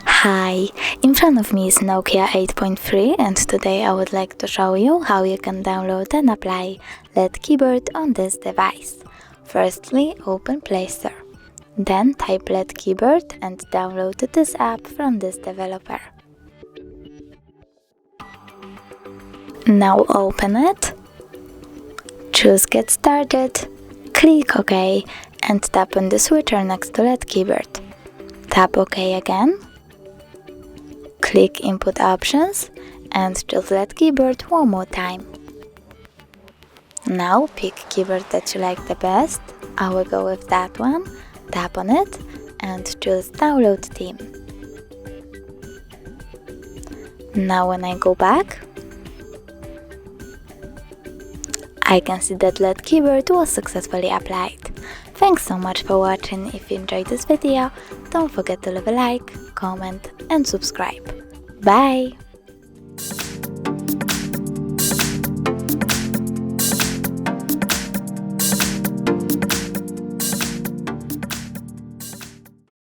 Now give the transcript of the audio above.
Hi, in front of me is Nokia 8.3 and today I would like to show you how you can download and apply LED keyboard on this device. Firstly, open Play Store. Then type LED keyboard and download this app from this developer. Now open it, choose Get Started, click OK and tap on the switcher next to LED keyboard. Tap OK again. Click Input Options and choose LED keyboard one more time. Now pick keyboard that you like the best. I will go with that one. Tap on it and choose Download Theme. Now when I go back, I can see that LED keyboard was successfully applied. Thanks so much for watching. If you enjoyed this video, don't forget to leave a like, comment and subscribe. Bye!